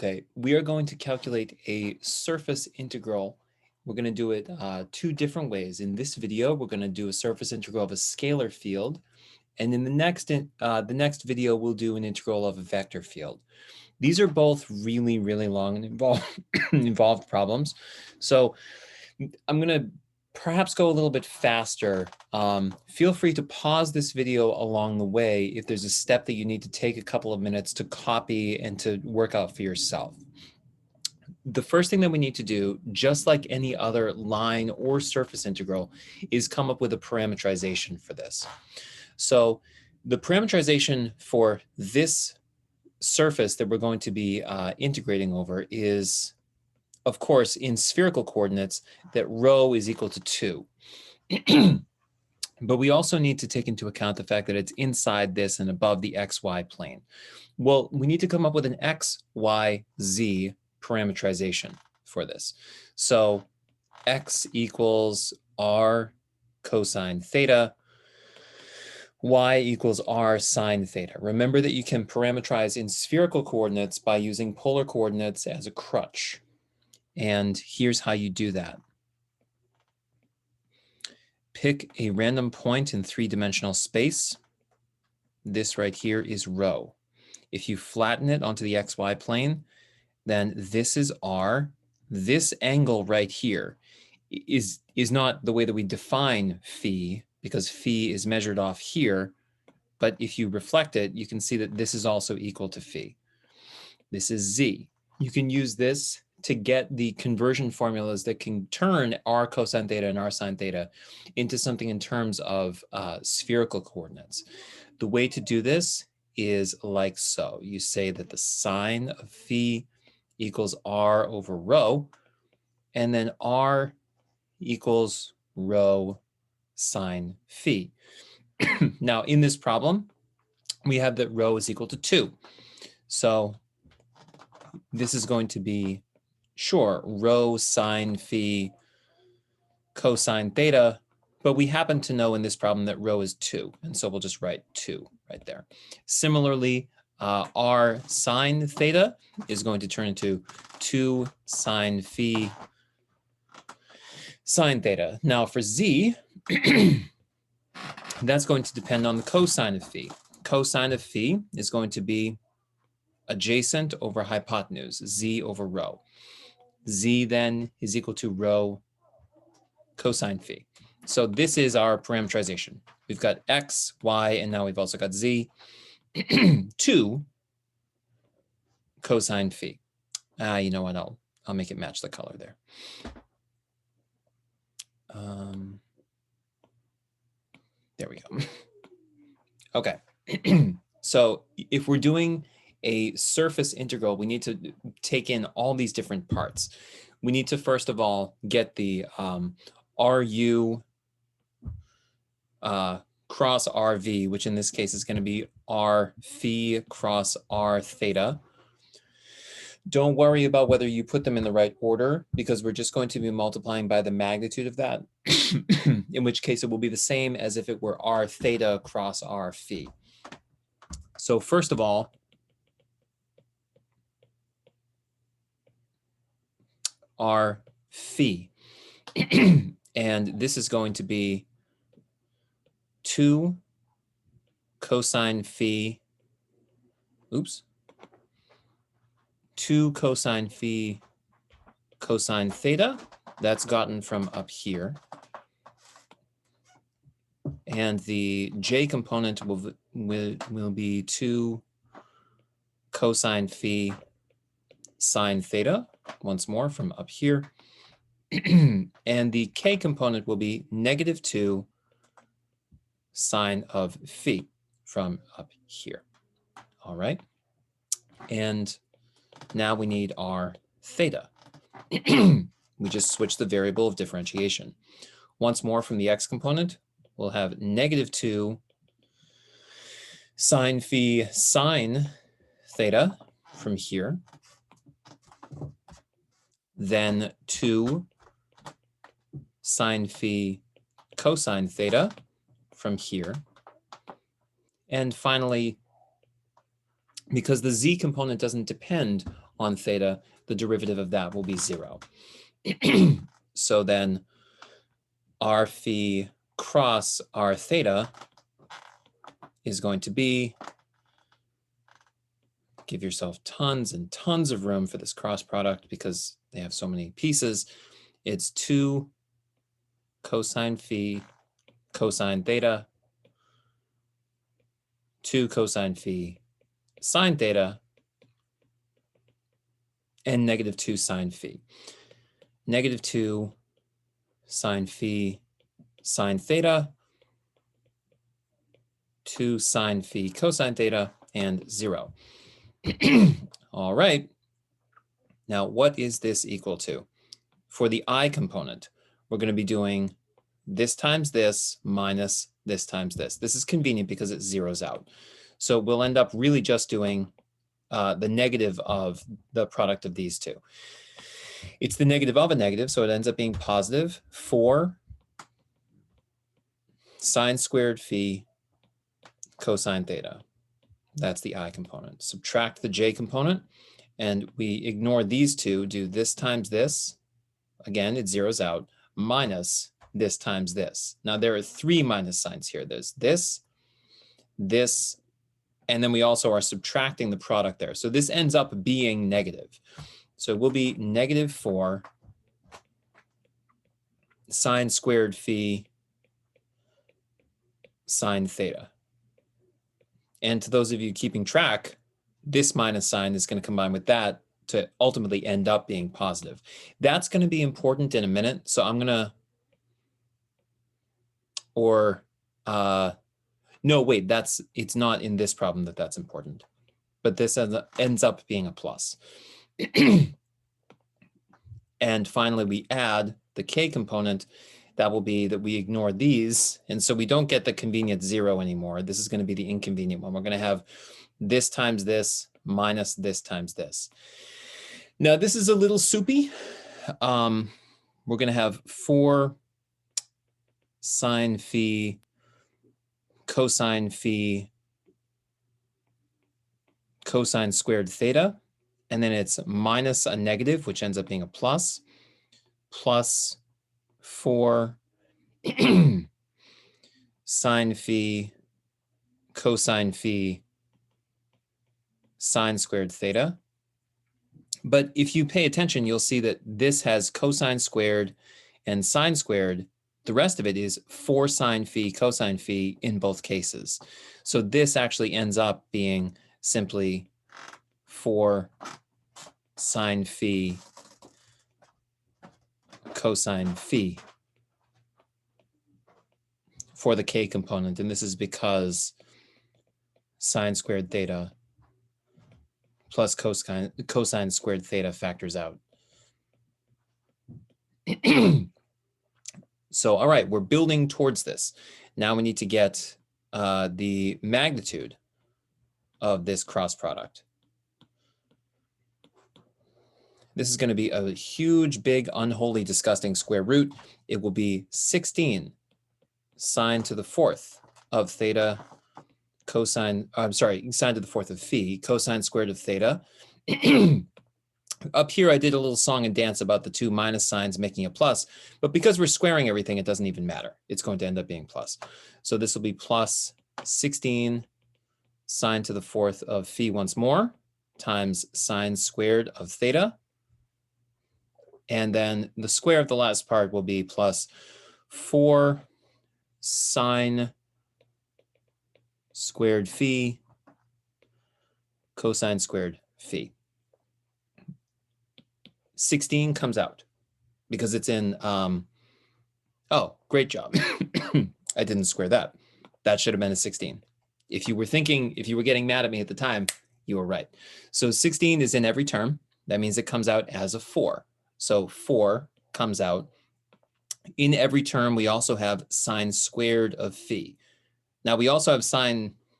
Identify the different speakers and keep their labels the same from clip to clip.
Speaker 1: Okay, we are going to calculate a surface integral. We're going to do it two different ways. In this video, we're going to do a surface integral of a scalar field. And in the next video, we'll do an integral of a vector field. These are both really, really long and involved problems. So I'm going to perhaps go a little bit faster. Feel free to pause this video along the way if there's a step that you need to take a couple of minutes to copy and to work out for yourself. The first thing that we need to do, just like any other line or surface integral, is come up with a parametrization for this. So the parametrization for this surface that we're going to be integrating over is, of course, in spherical coordinates, that rho is equal to 2. But we also need to take into account the fact that it's inside this and above the xy plane. Well, we need to come up with an x, y, z parametrization for this. So x equals r cosine theta, y equals r sine theta. Remember that you can parametrize in spherical coordinates by using polar coordinates as a crutch. And here's how you do that. Pick a random point in three-dimensional space. This right here is rho. If you flatten it onto the xy plane, then this is r. This angle right here is not the way that we define phi, because phi is measured off here. But if you reflect it, you can see that this is also equal to phi. This is z. You can use this to get the conversion formulas that can turn r cosine theta and r sine theta into something in terms of spherical coordinates. The way to do this is like so. You say that the sine of phi equals r over rho, and then r equals rho sine phi. Now, in this problem, we have that rho is equal to 2. So this is going to be, sure, rho sine phi cosine theta, but we happen to know in this problem that rho is 2, and so we'll just write 2 right there. Similarly, r sine theta is going to turn into 2 sine phi sine theta. Now for z, that's going to depend on the cosine of phi. Cosine of phi is going to be adjacent over hypotenuse, z over rho. Z then is equal to rho cosine phi. So this is our parameterization. We've got x, y, and now we've also got z. 2 cosine phi. You know what? I'll make it match the color there. There we go. Okay. So if we're doing a surface integral, we need to take in all these different parts. We need to first of all get the RU cross RV, which in this case is going to be R phi cross R theta. Don't worry about whether you put them in the right order, because we're just going to be multiplying by the magnitude of that, in which case it will be the same as if it were R theta cross R phi. So first of all, R phi, and this is going to be 2 cosine phi, 2 cosine phi cosine theta. That's gotten from up here. And the j component will be 2 cosine phi sine theta, once more from up here. And the k component will be negative 2 sine of phi from up here. All right. And now we need our theta. We just switch the variable of differentiation. Once more from the x component, we'll have negative 2 sine phi sine theta from here. Then 2 sine phi cosine theta from here. And finally, because the z component doesn't depend on theta, the derivative of that will be 0. So then r phi cross r theta is going to be, give yourself tons and tons of room for this cross product because they have so many pieces. It's 2 cosine phi cosine theta, 2 cosine phi sine theta, and negative 2 sine phi. Negative 2 sine phi sine theta, 2 sine phi cosine theta, and 0. All right. Now, what is this equal to? For the I component, we're going to be doing this times this minus this times this. This is convenient because it zeroes out. So we'll end up really just doing the negative of the product of these two. It's the negative of a negative, so it ends up being positive 4 sine squared phi cosine theta. That's the I component. Subtract the j component, and we ignore these two, do this times this. Again, it zeroes out, minus this times this. Now, there are 3 minus signs here. There's this, this, and then we also are subtracting the product there. So this ends up being negative. So it will be negative 4 sine squared phi sine theta. And to those of you keeping track, this minus sign is going to combine with that to ultimately end up being positive. That's going to be important in a minute. So I'm going to, no, wait, it's not in this problem that's important. But this ends up being a plus. And finally, we add the k component. That will be that we ignore these. And so we don't get the convenient 0 anymore. This is going to be the inconvenient one. We're going to have this times this minus this times this. Now, this is a little soupy. We're going to have 4 sine phi cosine phi cosine squared theta. And then it's minus a negative, which ends up being a plus 4 sine phi cosine phi sine squared theta. But if you pay attention, you'll see that this has cosine squared and sine squared. The rest of it is 4 sine phi cosine phi in both cases. So this actually ends up being simply 4 sine phi cosine phi for the k component. And this is because sine squared theta plus cosine squared theta factors out. So, all right, we're building towards this. Now we need to get the magnitude of this cross product. This is going to be a huge, big, unholy, disgusting square root. It will be 16 sine to the 4th of theta cosine, sine to the 4th of phi, cosine squared of theta. Up here, I did a little song and dance about the 2 minus signs making a plus, but because we're squaring everything, it doesn't even matter. It's going to end up being plus. So this will be plus 16 sine to the 4th of phi once more, times sine squared of theta. And then the square of the last part will be plus 4 sine squared phi cosine squared phi. 16 comes out because it's in, oh, great job. I didn't square that. That should have been a 16. If you were getting mad at me at the time, you were right. So 16 is in every term. That means it comes out as a 4. So 4 comes out. In every term, we also have sine squared of phi. Now we also have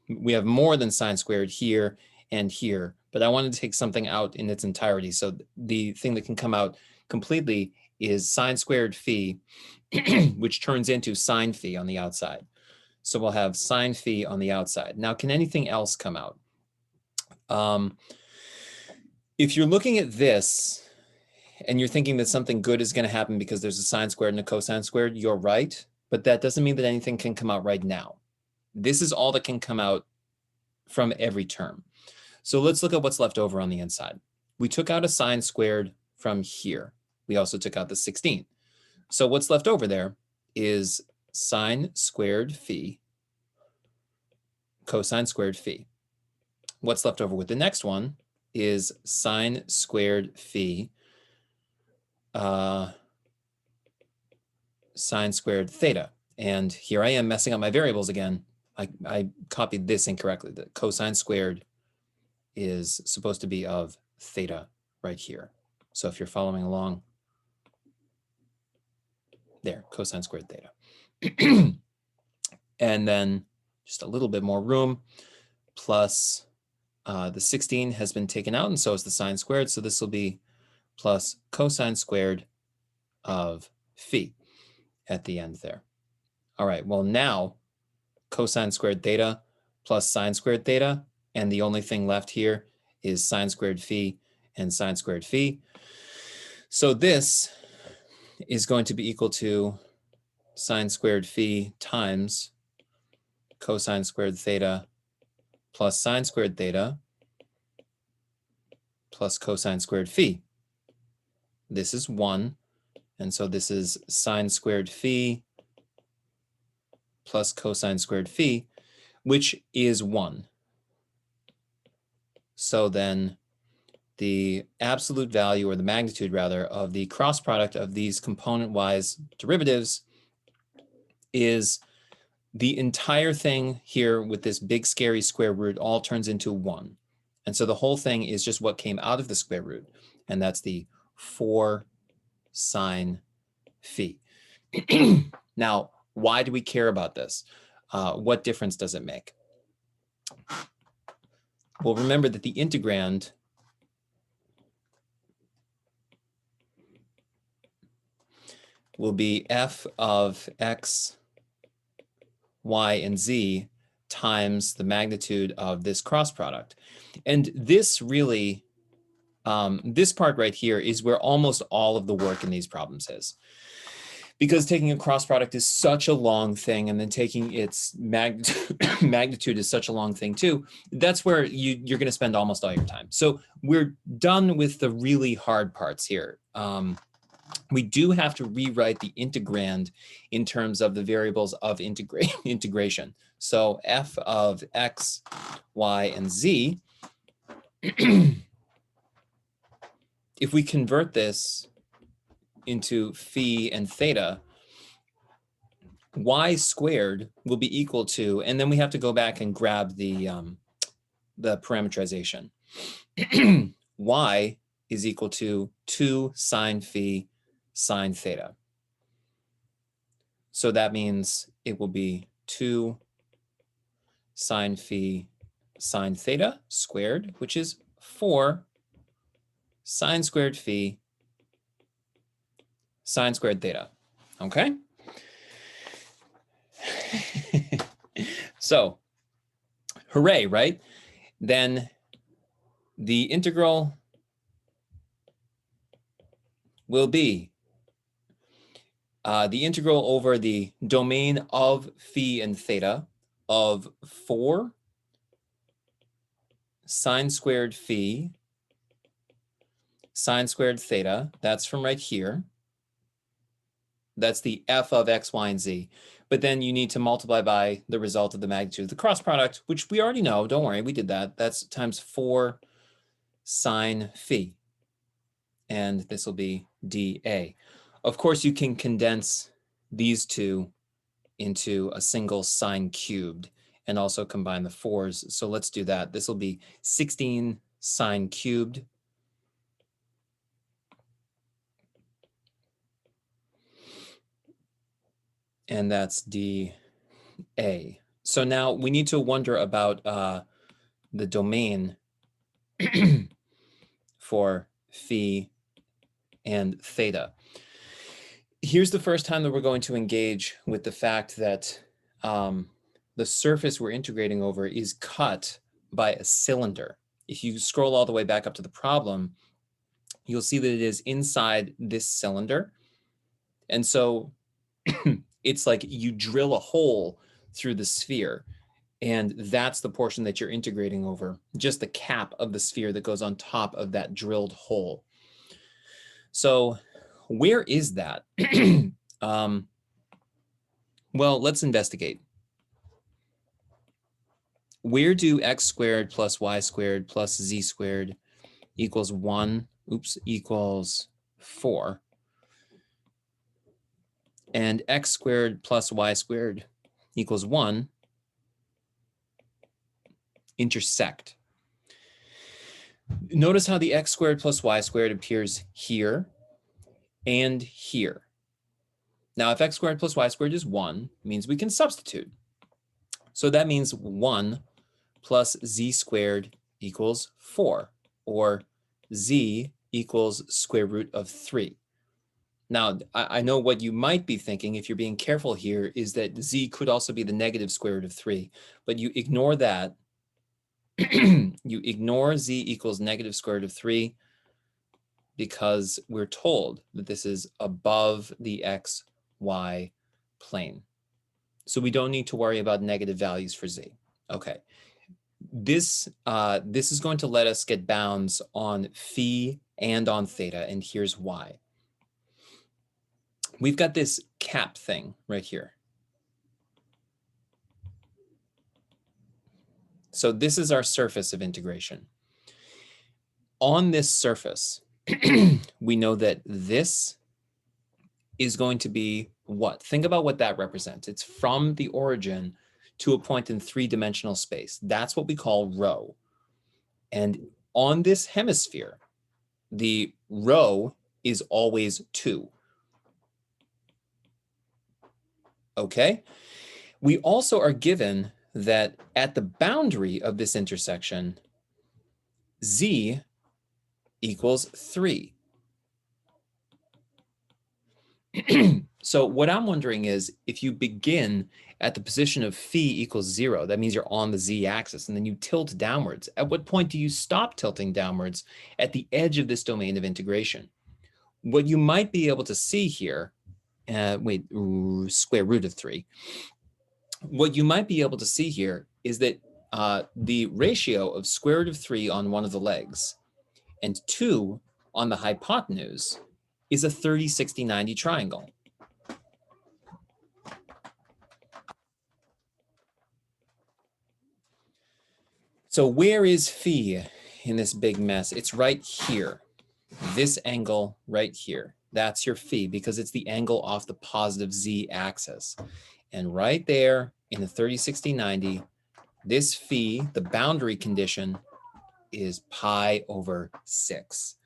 Speaker 1: we have more than sine squared here and here, but I wanted to take something out in its entirety. So the thing that can come out completely is sine squared phi, which turns into sine phi on the outside. So we'll have sine phi on the outside. Now, can anything else come out? If you're looking at this and you're thinking that something good is going to happen because there's a sine squared and a cosine squared, you're right, but that doesn't mean that anything can come out right now. This is all that can come out from every term. So let's look at what's left over on the inside. We took out a sine squared from here. We also took out the 16. So what's left over there is sine squared phi, cosine squared phi. What's left over with the next one is sine squared phi, sine squared theta. And here I am messing up my variables again. I copied this incorrectly. The cosine squared is supposed to be of theta right here. So if you're following along, there, cosine squared theta. And then just a little bit more room, plus the 16 has been taken out, and so is the sine squared. So this will be plus cosine squared of phi at the end there. All right, well now cosine squared theta plus sine squared theta, and the only thing left here is sine squared phi and sine squared phi. So this is going to be equal to sine squared phi times cosine squared theta plus sine squared theta plus cosine squared phi. This is 1, and so this is sine squared phi plus cosine squared phi, which is 1. So then the absolute value, or the magnitude rather, of the cross product of these component-wise derivatives is the entire thing here with this big scary square root all turns into 1. And so the whole thing is just what came out of the square root, and that's the 4 sine phi. Now, why do we care about this? What difference does it make? Well, remember that the integrand will be f of x, y, and z times the magnitude of this cross product. And this really, this part right here is where almost all of the work in these problems is. Because taking a cross product is such a long thing, and then taking its magnitude is such a long thing too, that's where you're going to spend almost all your time. So we're done with the really hard parts here. We do have to rewrite the integrand in terms of the variables of integration. So f of x, y, and z, if we convert this into phi and theta, y squared will be equal to, and then we have to go back and grab the parametrization. Y is equal to 2 sine phi sine theta. So that means it will be 2 sine phi sine theta squared, which is 4 sine squared phi sine squared theta. Okay? So, hooray, right? Then the integral will be the integral over the domain of phi and theta of 4 sine squared phi sine squared theta. That's from right here. That's the f of x, y, and z. But then you need to multiply by the result of the magnitude of the cross product, which we already know. Don't worry, we did that. That's times 4 sine phi. And this will be dA. Of course, you can condense these two into a single sine cubed and also combine the 4s. So let's do that. This will be 16 sine cubed. And that's dA. So now we need to wonder about the domain for phi and theta. Here's the first time that we're going to engage with the fact that the surface we're integrating over is cut by a cylinder. if you scroll all the way back up to the problem, you'll see that it is inside this cylinder. And so it's like you drill a hole through the sphere, and that's the portion that you're integrating over, just the cap of the sphere that goes on top of that drilled hole. So where is that? Well, let's investigate. Where do x squared plus y squared plus z squared equals 1, equals 4, and x squared plus y squared equals 1 intersect? Notice how the x squared plus y squared appears here and here. Now, if x squared plus y squared is 1, it means we can substitute. So that means 1 plus z squared equals 4, or z equals square root of 3. Now, I know what you might be thinking, if you're being careful here, is that z could also be the negative square root of 3, but you ignore that. You ignore z equals negative square root of 3 because we're told that this is above the x, y plane. So we don't need to worry about negative values for z. Okay. This is going to let us get bounds on phi and on theta, and here's why. We've got this cap thing right here. So this is our surface of integration. On this surface, we know that this is going to be what? Think about what that represents. It's from the origin to a point in three-dimensional space. That's what we call rho. And on this hemisphere, the rho is always 2. Okay? We also are given that at the boundary of this intersection, z equals 3. So what I'm wondering is, if you begin at the position of phi equals 0, that means you're on the z-axis, and then you tilt downwards. At what point do you stop tilting downwards? At the edge of this domain of integration. What you might be able to see here, square root of 3. What you might be able to see here is that the ratio of square root of 3 on one of the legs and 2 on the hypotenuse is a 30, 60, 90 triangle. So where is phi in this big mess? It's right here. This angle right here. That's your phi, because it's the angle off the positive z-axis. And right there in the 30, 60, 90, this phi, the boundary condition, is pi over 6.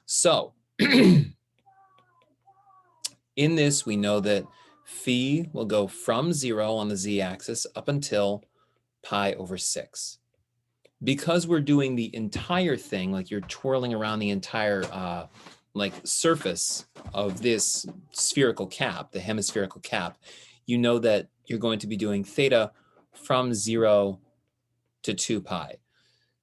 Speaker 1: So in this, we know that phi will go from 0 on the z-axis up until pi over 6. Because we're doing the entire thing, like you're twirling around the entire surface of this spherical cap, the hemispherical cap, you know that you're going to be doing theta from 0 to 2 pi.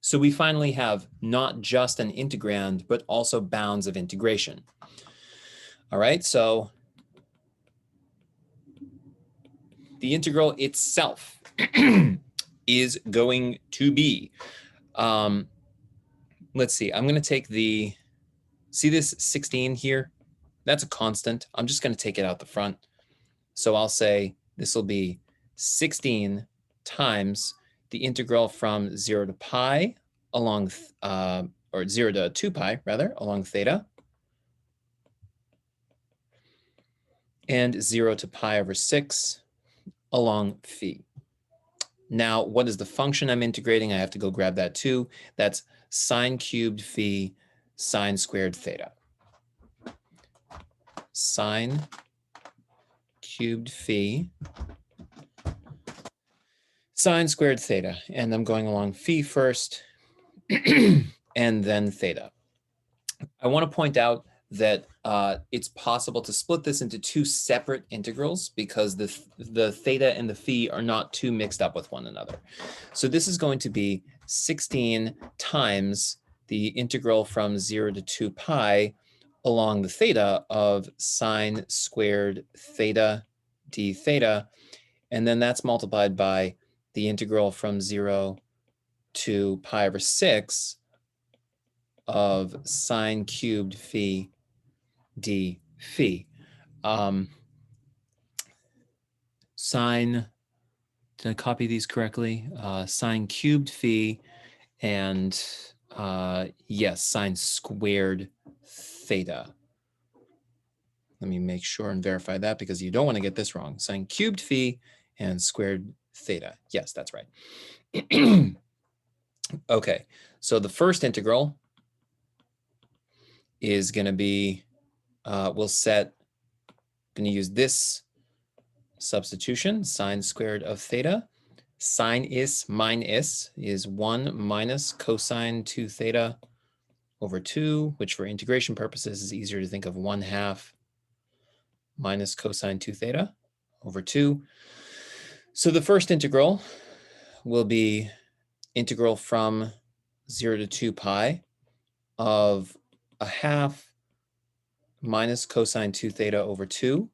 Speaker 1: So we finally have not just an integrand, but also bounds of integration. All right, so the integral itself is going to be, let's see, I'm going to take see this 16 here? That's a constant. I'm just going to take it out the front. So I'll say this will be 16 times the integral from 0 to pi along, or 0 to 2 pi, rather, along theta, and 0 to pi over 6 along phi. Now, what is the function I'm integrating? I have to go grab that too. That's sine cubed phi sine squared theta. Sine cubed phi sine squared theta. And I'm going along phi first and then theta. I want to point out that it's possible to split this into two separate integrals because the theta and the phi are not too mixed up with one another. So this is going to be 16 times the integral from 0 to 2 pi along the theta of sine squared theta d theta, and then that's multiplied by the integral from 0 to pi over 6 of sine cubed phi d phi. Sine, did I copy these correctly? Sine cubed phi and yes, sine squared theta. Let me make sure and verify that because you don't want to get this wrong. Sine cubed phi and squared theta. Yes, that's right. Okay, so the first integral is going to be, we'll set, going to use this substitution, sine squared of theta. Sine mine is 1 minus cosine 2 theta over 2, which for integration purposes is easier to think of 1/2 minus cosine 2 theta over 2. So the first integral will be integral from 0 to 2 pi of 1/2 minus cosine 2 theta over 2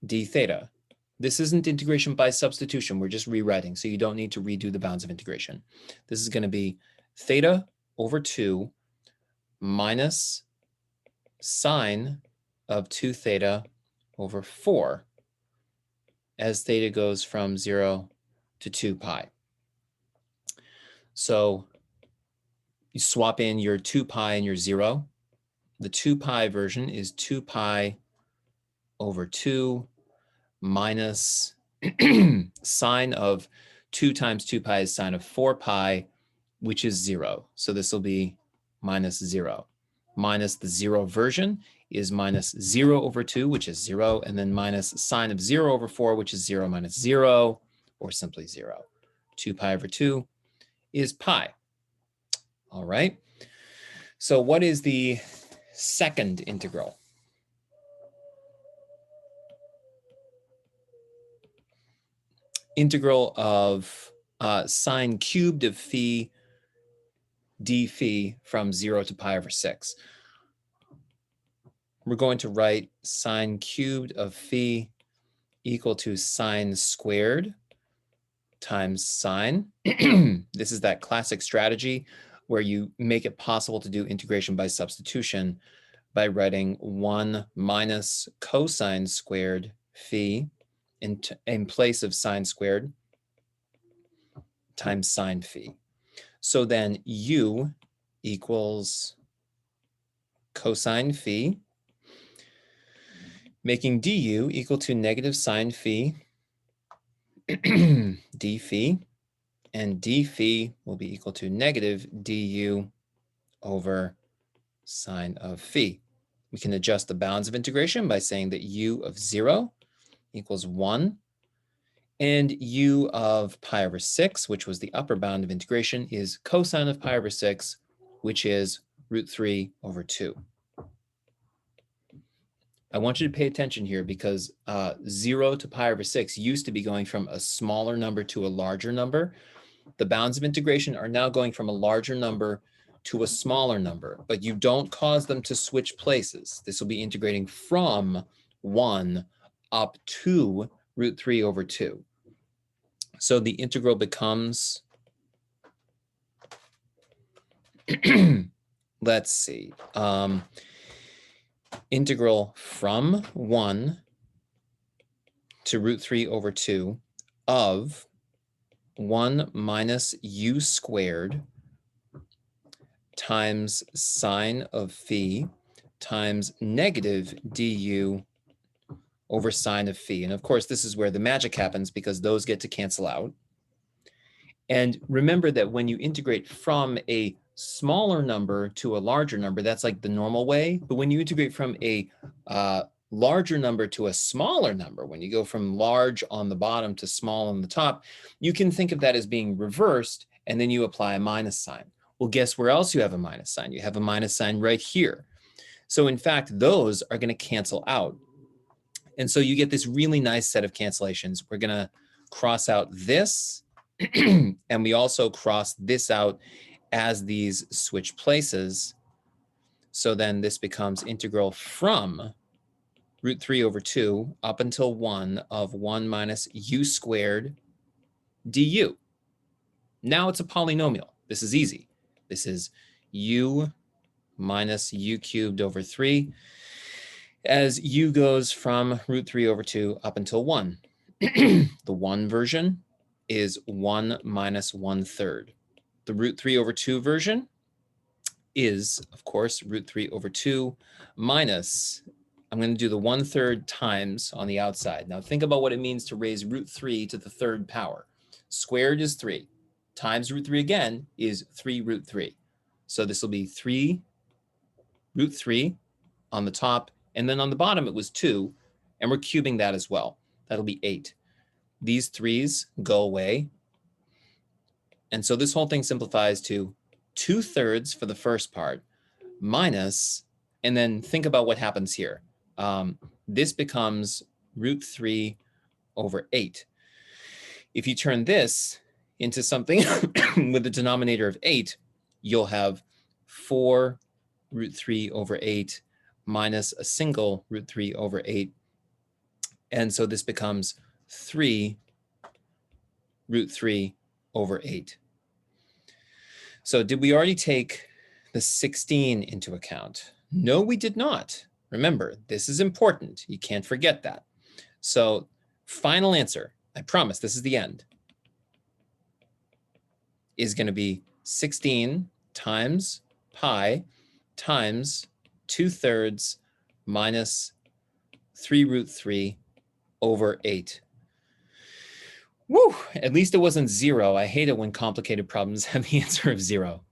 Speaker 1: d theta. This isn't integration by substitution. We're just rewriting, so you don't need to redo the bounds of integration. This is going to be theta over 2 minus sine of 2 theta over 4 as theta goes from 0 to 2 pi. So you swap in your 2 pi and your 0. The 2 pi version is 2 pi over 2 minus sine of 2 times 2 pi is sine of 4 pi, which is 0. So this will be minus 0. Minus the 0 version is minus 0 over 2, which is 0, and then minus sine of 0 over 4, which is 0 minus 0, or simply 0. 2 pi over 2 is pi. All right. So what is the second integral? Integral of sine cubed of phi d phi from 0 to pi over 6. We're going to write sine cubed of phi equal to sine squared times sine. This is that classic strategy where you make it possible to do integration by substitution by writing 1 minus cosine squared phi in place of sine squared times sine phi. So then u equals cosine phi, making du equal to negative sine phi d phi, and d phi will be equal to negative du over sine of phi. We can adjust the bounds of integration by saying that u of 0 equals 1, and u of pi over 6, which was the upper bound of integration, is cosine of pi over 6, which is root 3 over 2. I want you to pay attention here because 0 to pi over 6 used to be going from a smaller number to a larger number. The bounds of integration are now going from a larger number to a smaller number, but you don't cause them to switch places. This will be integrating from 1 up to root 3 over 2. So the integral becomes, let's see, integral from 1 to root 3 over 2 of 1 minus u squared times sine of phi times negative du over sine of phi. And of course, this is where the magic happens because those get to cancel out. And remember that when you integrate from a smaller number to a larger number, that's like the normal way. But when you integrate from a larger number to a smaller number, when you go from large on the bottom to small on the top, you can think of that as being reversed, and then you apply a minus sign. Well, guess where else you have a minus sign? You have a minus sign right here. So in fact, those are going to cancel out. And so you get this really nice set of cancellations. We're going to cross out this, and we also cross this out as these switch places. So then this becomes integral from root 3 over 2 up until 1 of 1 minus u squared du. Now it's a polynomial. This is easy. This is u minus u cubed over 3 as u goes from root 3 over 2 up until 1. The 1 version is 1 minus 1/3. The root 3 over 2 version is, of course, root 3 over 2 minus, I'm going to do the 1/3 times on the outside. Now think about what it means to raise root 3 to the 3rd power. Squared is 3, times root 3 again is 3 root 3. So this will be 3 root 3 on the top, and then on the bottom it was 2, and we're cubing that as well. That'll be 8. These 3's go away. And so this whole thing simplifies to 2/3 for the first part minus, and then think about what happens here. This becomes root 3 over 8. If you turn this into something with a denominator of 8, you'll have 4 root 3 over 8 minus a single root 3 over 8. And so this becomes 3 root 3 over 8. So did we already take the 16 into account? No, we did not. Remember, this is important. You can't forget that. So final answer, I promise this is the end, is going to be 16 times pi times 2/3 minus 3 root 3 over 8. Woo! At least it wasn't 0. I hate it when complicated problems have the answer of 0.